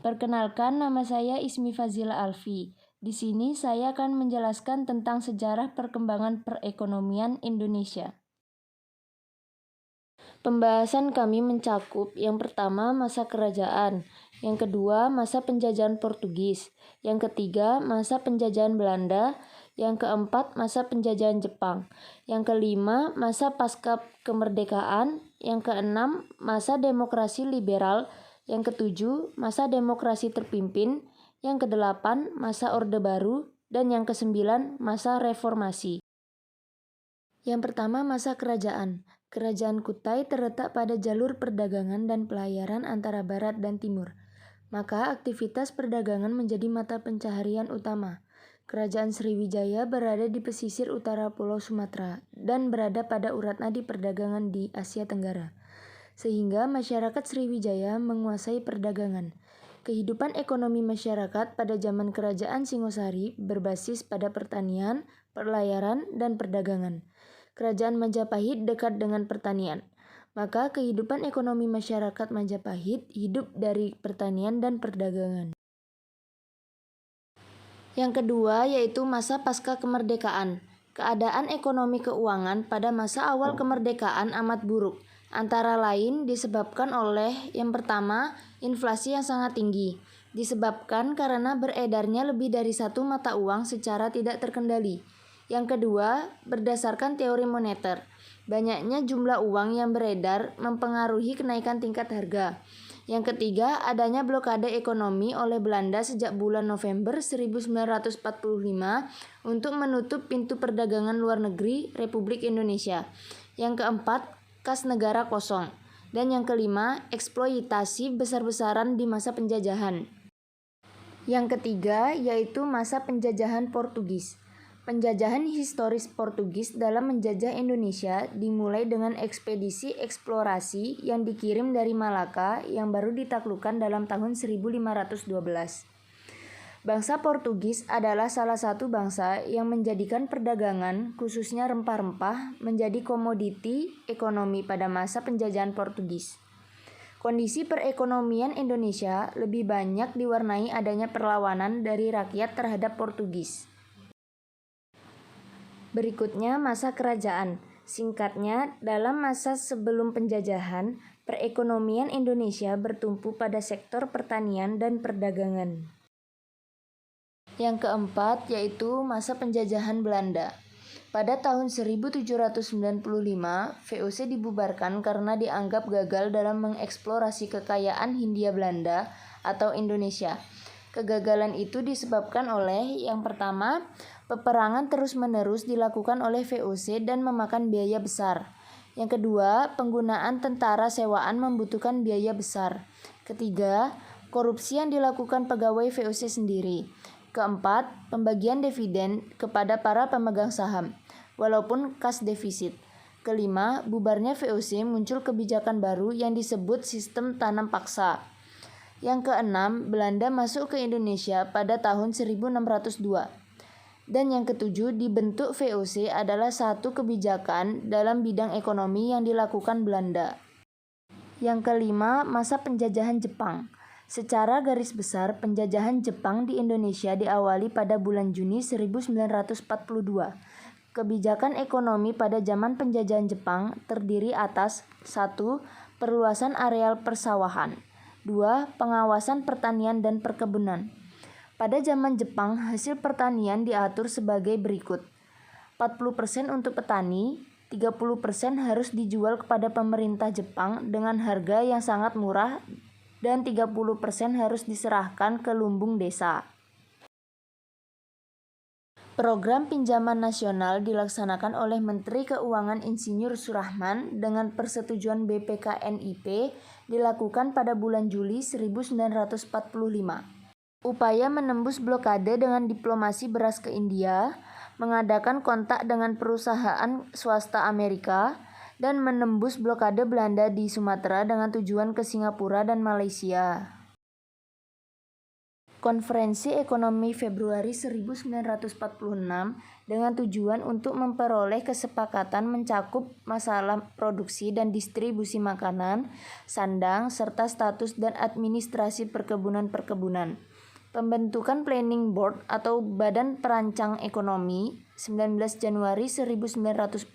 Perkenalkan, nama saya Ismi Fazila Alfi. Di sini saya akan menjelaskan tentang sejarah perkembangan perekonomian Indonesia. Pembahasan kami mencakup yang pertama masa kerajaan, yang kedua masa penjajahan Portugis, yang ketiga masa penjajahan Belanda, yang keempat masa penjajahan Jepang, yang kelima masa pasca kemerdekaan, yang keenam masa demokrasi liberal, yang ketujuh masa demokrasi terpimpin, yang kedelapan masa Orde Baru, dan yang kesembilan masa reformasi. Yang pertama masa kerajaan. Kerajaan Kutai terletak pada jalur perdagangan dan pelayaran antara barat dan timur. Maka aktivitas perdagangan menjadi mata pencaharian utama. Kerajaan Sriwijaya berada di pesisir utara Pulau Sumatera dan berada pada urat nadi perdagangan di Asia Tenggara. Sehingga masyarakat Sriwijaya menguasai perdagangan. Kehidupan ekonomi masyarakat pada zaman Kerajaan Singosari berbasis pada pertanian, pelayaran, dan perdagangan. Kerajaan Majapahit dekat dengan pertanian. Maka kehidupan ekonomi masyarakat Majapahit hidup dari pertanian dan perdagangan. Yang kedua yaitu masa pasca kemerdekaan. Keadaan ekonomi keuangan pada masa awal kemerdekaan amat buruk. Antara lain disebabkan oleh yang pertama, inflasi yang sangat tinggi. Disebabkan karena beredarnya lebih dari satu mata uang secara tidak terkendali. Yang kedua, berdasarkan teori moneter. Banyaknya jumlah uang yang beredar mempengaruhi kenaikan tingkat harga. Yang ketiga, adanya blokade ekonomi oleh Belanda sejak bulan November 1945 untuk menutup pintu perdagangan luar negeri Republik Indonesia. Yang keempat, kas negara kosong. Dan yang kelima, eksploitasi besar-besaran di masa penjajahan. Yang ketiga, yaitu masa penjajahan Portugis. Penjajahan historis Portugis dalam menjajah Indonesia dimulai dengan ekspedisi eksplorasi yang dikirim dari Malaka yang baru ditaklukkan dalam tahun 1512. Bangsa Portugis adalah salah satu bangsa yang menjadikan perdagangan, khususnya rempah-rempah, menjadi komoditi ekonomi pada masa penjajahan Portugis. Kondisi perekonomian Indonesia lebih banyak diwarnai adanya perlawanan dari rakyat terhadap Portugis. Berikutnya masa kerajaan. Singkatnya, dalam masa sebelum penjajahan, perekonomian Indonesia bertumpu pada sektor pertanian dan perdagangan. Yang keempat yaitu masa penjajahan Belanda. Pada tahun 1795, VOC dibubarkan karena dianggap gagal dalam mengeksplorasi kekayaan Hindia Belanda atau Indonesia. Kegagalan itu disebabkan oleh yang pertama, peperangan terus-menerus dilakukan oleh VOC dan memakan biaya besar. Yang kedua, penggunaan tentara sewaan membutuhkan biaya besar. Ketiga, korupsi yang dilakukan pegawai VOC sendiri. Keempat, pembagian dividen kepada para pemegang saham, walaupun kas defisit. Kelima, bubarnya VOC muncul kebijakan baru yang disebut sistem tanam paksa. Yang keenam, Belanda masuk ke Indonesia pada tahun 1602. Dan yang ketujuh, dibentuk VOC adalah satu kebijakan dalam bidang ekonomi yang dilakukan Belanda. Yang kelima, masa penjajahan Jepang. Secara garis besar, penjajahan Jepang di Indonesia diawali pada bulan Juni 1942. Kebijakan ekonomi pada zaman penjajahan Jepang terdiri atas 1. Perluasan areal persawahan. 2. Pengawasan pertanian dan perkebunan. Pada zaman Jepang, hasil pertanian diatur sebagai berikut. 40% untuk petani, 30% harus dijual kepada pemerintah Jepang dengan harga yang sangat murah, dan 30% harus diserahkan ke lumbung desa. Program pinjaman nasional dilaksanakan oleh Menteri Keuangan Insinyur Surahman dengan persetujuan BPKNIP dilakukan pada bulan Juli 1945. Upaya menembus blokade dengan diplomasi beras ke India, mengadakan kontak dengan perusahaan swasta Amerika, dan menembus blokade Belanda di Sumatera dengan tujuan ke Singapura dan Malaysia. Konferensi Ekonomi Februari 1946 dengan tujuan untuk memperoleh kesepakatan mencakup masalah produksi dan distribusi makanan, sandang, serta status dan administrasi perkebunan-perkebunan. Pembentukan Planning Board atau Badan Perancang Ekonomi 19 Januari 1947.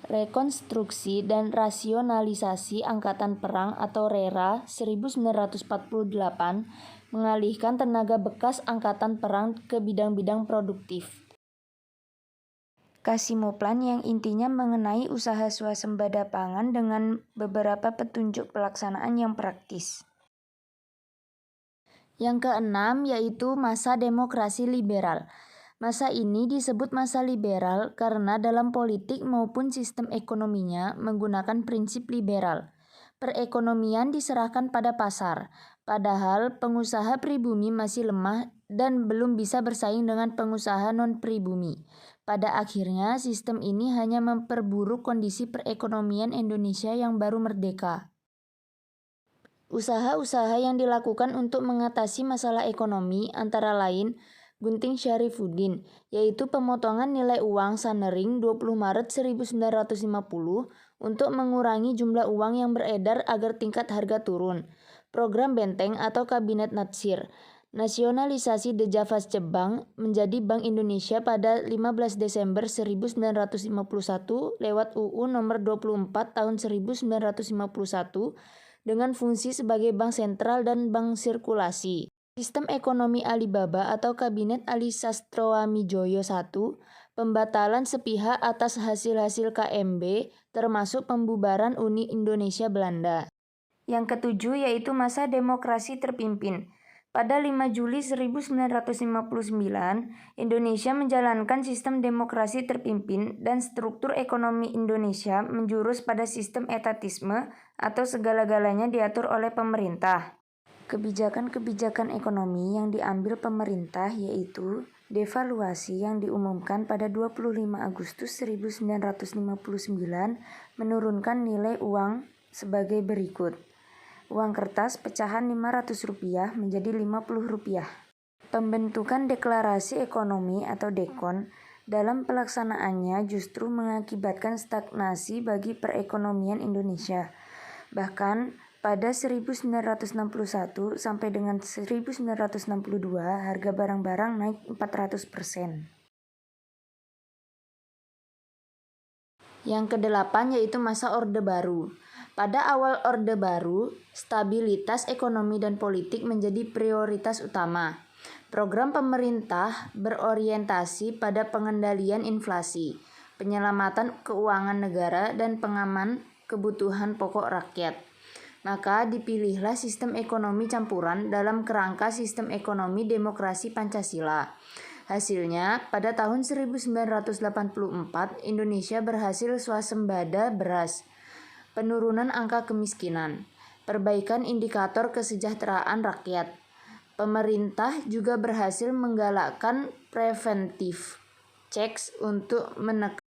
Rekonstruksi dan Rasionalisasi Angkatan Perang atau RERA 1948 mengalihkan tenaga bekas angkatan perang ke bidang-bidang produktif. Kasimoplan yang intinya mengenai usaha swasembada pangan dengan beberapa petunjuk pelaksanaan yang praktis. Yang keenam yaitu masa demokrasi liberal. Masa ini disebut masa liberal karena dalam politik maupun sistem ekonominya menggunakan prinsip liberal. Perekonomian diserahkan pada pasar, padahal pengusaha pribumi masih lemah dan belum bisa bersaing dengan pengusaha non-pribumi. Pada akhirnya, sistem ini hanya memperburuk kondisi perekonomian Indonesia yang baru merdeka. Usaha-usaha yang dilakukan untuk mengatasi masalah ekonomi antara lain Gunting Syarifuddin, yaitu pemotongan nilai uang Sanering 20 Maret 1950 untuk mengurangi jumlah uang yang beredar agar tingkat harga turun. Program Benteng atau Kabinet Natsir, nasionalisasi The Javasche Bank menjadi Bank Indonesia pada 15 Desember 1951 lewat UU nomor 24 tahun 1951 dengan fungsi sebagai bank sentral dan bank sirkulasi. Sistem Ekonomi Alibaba atau Kabinet Ali Sastroamidjojo I, pembatalan sepihak atas hasil-hasil KMB, termasuk pembubaran Uni Indonesia Belanda. Yang ketujuh yaitu masa demokrasi terpimpin. Pada 5 Juli 1959, Indonesia menjalankan sistem demokrasi terpimpin dan struktur ekonomi Indonesia menjurus pada sistem etatisme atau segala-galanya diatur oleh pemerintah. Kebijakan-kebijakan ekonomi yang diambil pemerintah yaitu devaluasi yang diumumkan pada 25 Agustus 1959 menurunkan nilai uang sebagai berikut. Uang kertas pecahan Rp500 menjadi Rp50. Pembentukan Deklarasi Ekonomi atau DEKON dalam pelaksanaannya justru mengakibatkan stagnasi bagi perekonomian Indonesia. Bahkan pada 1961 sampai dengan 1962 harga barang-barang naik 400%. Yang kedelapan yaitu masa Orde Baru. Pada awal Orde Baru, stabilitas ekonomi dan politik menjadi prioritas utama. Program pemerintah berorientasi pada pengendalian inflasi, penyelamatan keuangan negara, dan pengaman kebutuhan pokok rakyat. Maka dipilihlah sistem ekonomi campuran dalam kerangka sistem ekonomi demokrasi Pancasila. Hasilnya, pada tahun 1984, Indonesia berhasil swasembada beras, penurunan angka kemiskinan, perbaikan indikator kesejahteraan rakyat. Pemerintah juga berhasil menggalakkan preventive checks untuk menekan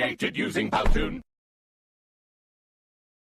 created using Powtoon.